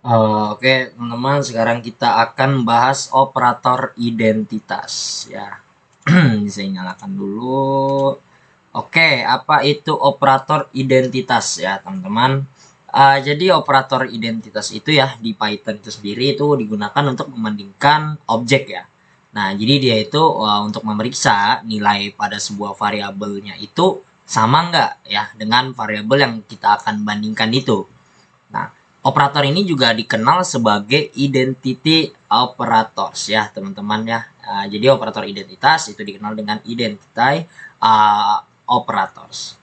Oke, teman-teman, sekarang kita akan bahas operator identitas ya. Saya nyalakan dulu. Oke, apa itu operator identitas ya, teman-teman? Jadi operator identitas itu ya di Python itu sendiri itu digunakan untuk membandingkan objek ya. Nah, jadi dia itu untuk memeriksa nilai pada sebuah variabelnya itu sama nggak ya dengan variabel yang kita akan bandingkan itu. Nah, operator ini juga dikenal sebagai identity operators ya, teman-teman ya. Jadi operator identitas itu dikenal dengan identity operators.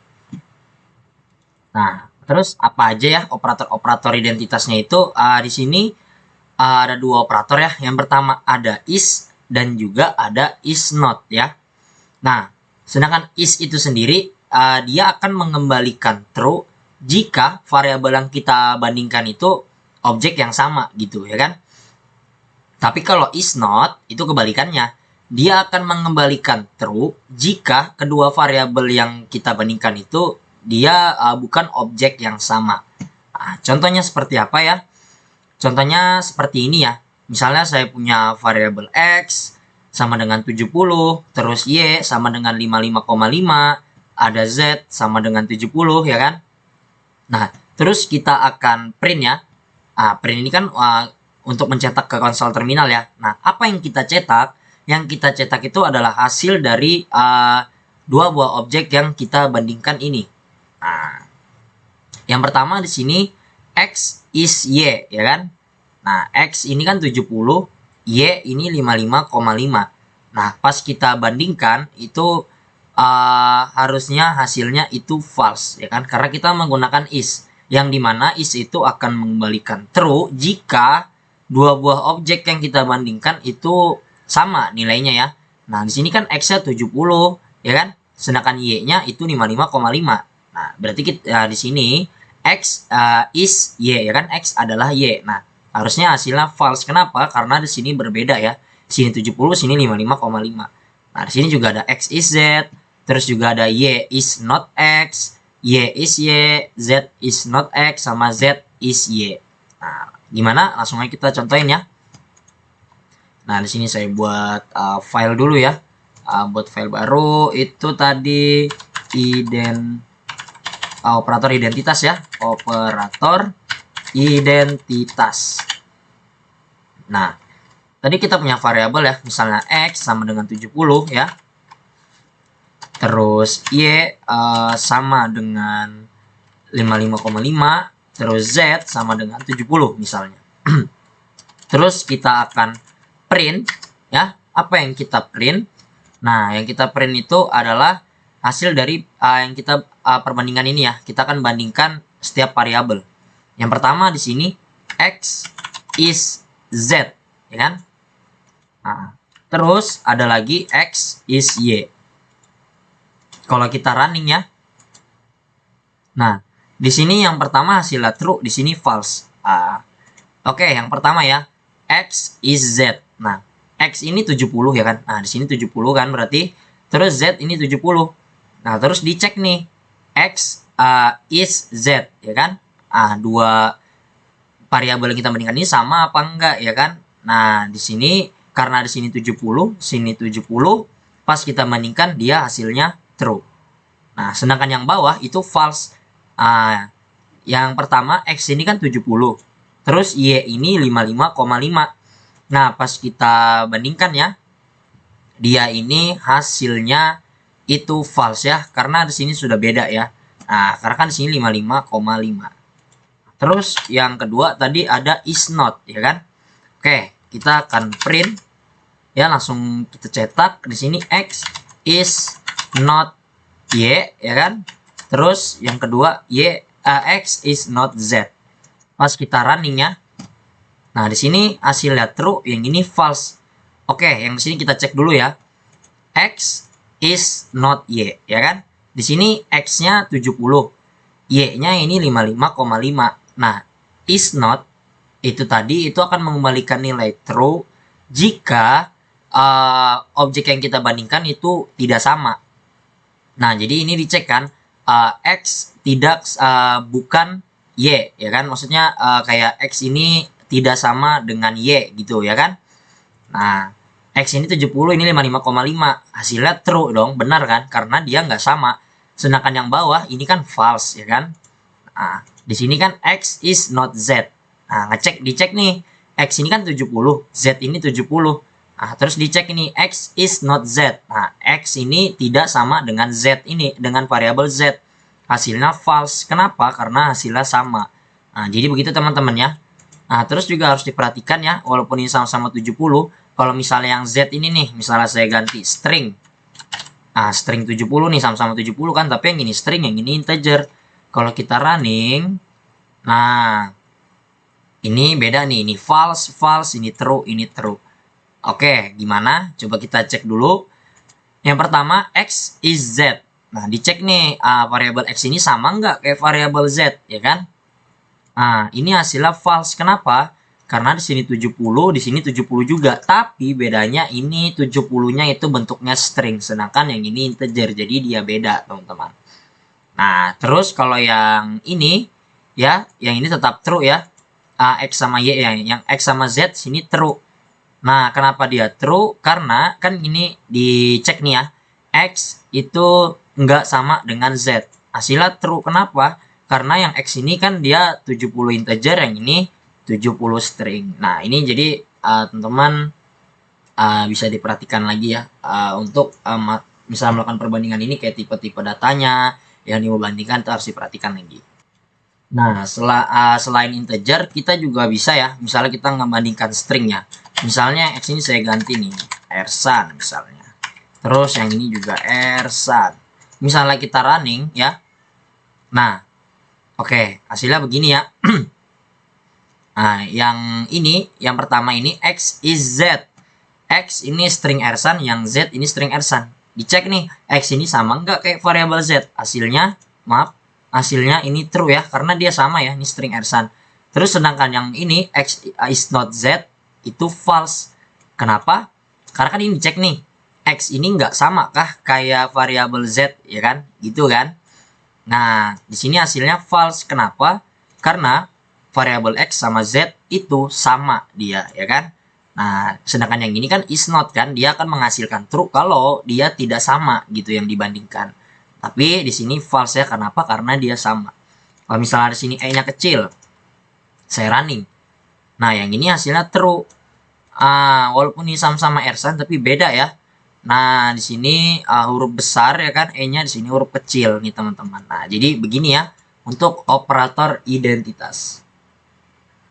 Nah, terus apa aja ya operator-operator identitasnya itu? Di sini ada dua operator ya. Yang pertama ada is dan juga ada is not ya. Nah, sedangkan is itu sendiri dia akan mengembalikan true jika variabel yang kita bandingkan itu objek yang sama gitu ya kan. Tapi kalau is not itu kebalikannya. Dia akan mengembalikan true jika kedua variabel yang kita bandingkan itu dia bukan objek yang sama. Nah, contohnya seperti apa ya? Contohnya seperti ini ya. Misalnya saya punya variabel X sama dengan 70, terus Y sama dengan 55,5, ada Z sama dengan 70 ya kan. Nah, terus kita akan print ya. Print ini kan untuk mencetak ke konsol terminal ya. Nah, apa yang kita cetak? Yang kita cetak itu adalah hasil dari dua buah objek yang kita bandingkan ini. Nah, yang pertama di sini X is Y ya kan. Nah, X ini kan 70, Y ini 55,5. Nah, pas kita bandingkan itu harusnya hasilnya itu false ya kan, karena kita menggunakan is yang dimana is itu akan mengembalikan true jika dua buah objek yang kita bandingkan itu sama nilainya ya. Nah, di sini kan X-nya 70 ya kan, sedangkan Y-nya itu 55,5. Nah, berarti kita di sini X is Y ya kan, X adalah Y. Nah, harusnya hasilnya false. Kenapa? Karena di sini berbeda ya. Sini 70, sini 55,5. Nah, di sini juga ada X is Z, terus juga ada Y is not X, Y is Y, Z is not X, sama Z is Y. Nah, gimana? Langsung aja kita contohin ya. Nah, di sini saya buat file dulu ya. Buat file baru itu tadi operator identitas ya. Operator identitas. Nah, tadi kita punya variabel ya, misalnya X sama dengan 70 ya. Terus Y sama dengan 55,5, terus Z sama dengan 70 misalnya. Terus kita akan print ya. Apa yang kita print? Nah, yang kita print itu adalah hasil dari yang kita perbandingan ini ya. Kita akan bandingkan setiap variabel. Yang pertama di sini X is Z ya kan? Nah, terus ada lagi X is Y. Kalau kita running ya. Nah, di sini yang pertama hasilnya true, di sini false. Oke, yang pertama ya. X is Z. Nah, X ini 70 ya kan. Nah, di sini 70 kan berarti. Terus Z ini 70. Nah, terus dicek nih. X is Z ya kan. Dua variabel yang kita bandingkan ini sama apa enggak ya kan. Nah, di sini karena di sini 70, sini 70, pas kita bandingkan dia hasilnya true. Nah, sedangkan yang bawah itu false. Yang pertama X ini kan 70. Terus Y ini 55,5. Nah, pas kita bandingkan ya, dia ini hasilnya itu false ya, karena di sini sudah beda ya. Nah, karena kan di sini 55,5. Terus yang kedua tadi ada is not ya kan. Oke, kita akan print ya, langsung kita cetak di sini X is not Y ya kan. Terus yang kedua X is not Z. Pas kita running ya. Nah, di sini hasilnya true, yang ini false. Oke, yang di sini kita cek dulu ya. X is not Y ya kan. Di sini X-nya 70. Y-nya ini 55,5. Nah, is not itu tadi itu akan mengembalikan nilai true jika objek yang kita bandingkan itu tidak sama. Nah, jadi ini dicek kan, X tidak bukan Y ya kan, maksudnya kayak X ini tidak sama dengan Y gitu ya kan. Nah, X ini 70, ini 55,5. Hasilnya true dong, benar kan? Karena dia nggak sama. Sedangkan yang bawah ini kan false ya kan. Nah, di sini kan X is not Z. Nah, dicek nih. X ini kan 70, Z ini 70. Nah, terus dicek ini X is not Z. Nah, X ini tidak sama dengan Z ini, dengan variabel Z. Hasilnya false. Kenapa? Karena hasilnya sama. Nah, jadi begitu teman-teman ya. Nah, terus juga harus diperhatikan ya, walaupun ini sama-sama 70, kalau misalnya yang Z ini nih, misalnya saya ganti string. Nah, string 70 nih, sama-sama 70 kan, tapi yang ini string, yang ini integer. Kalau kita running, nah, ini beda nih, ini false, false, ini true, ini true. Oke, gimana? Coba kita cek dulu. Yang pertama, X is Z. Nah, dicek nih, variabel X ini sama nggak kayak variabel Z, ya kan? Nah, ini hasilnya false. Kenapa? Karena di sini 70, di sini 70 juga. Tapi bedanya ini 70-nya itu bentuknya string. Sedangkan yang ini integer. Jadi dia beda, teman-teman. Nah, terus kalau yang ini, ya, yang ini tetap true ya. X sama Y, ya. Yang X sama Z, sini true. Nah, kenapa dia true? Karena kan ini dicek nih ya. X itu nggak sama dengan Z. Hasilnya true. Kenapa? Karena yang X ini kan dia 70 integer, yang ini 70 string. Nah, ini jadi teman-teman bisa diperhatikan lagi ya. Untuk misalnya melakukan perbandingan ini kayak tipe-tipe datanya yang dibandingkan, harus diperhatikan lagi. Nah, selain integer, kita juga bisa ya, misalnya kita membandingkan stringnya. Misalnya X ini saya ganti nih, Ersan misalnya. Terus yang ini juga Ersan. Misalnya kita running ya. Nah, oke, hasilnya begini ya. Nah, yang pertama ini X is Z. X ini string Ersan, yang Z ini string Ersan. Dicek nih, X ini sama nggak kayak variabel Z? Hasilnya, maaf, hasilnya ini true ya, karena dia sama ya, ini string Ersan. Terus sedangkan yang ini, X is not Z, itu false. Kenapa? Karena kan ini cek nih, X ini nggak sama kah kayak variabel Z, ya kan? Gitu kan? Nah, di sini hasilnya false. Kenapa? Karena variabel X sama Z itu sama dia, ya kan? Nah, sedangkan yang ini kan is not kan, dia akan menghasilkan true kalau dia tidak sama gitu yang dibandingkan. Tapi di sini false ya, kenapa? Karena dia sama. Kalau misalnya di sini E-nya kecil, saya running. Nah, yang ini hasilnya true. Walaupun ini sama-sama Ersan tapi beda ya. Nah, di sini huruf besar ya kan, E-nya di sini huruf kecil nih teman-teman. Nah, jadi begini ya untuk operator identitas.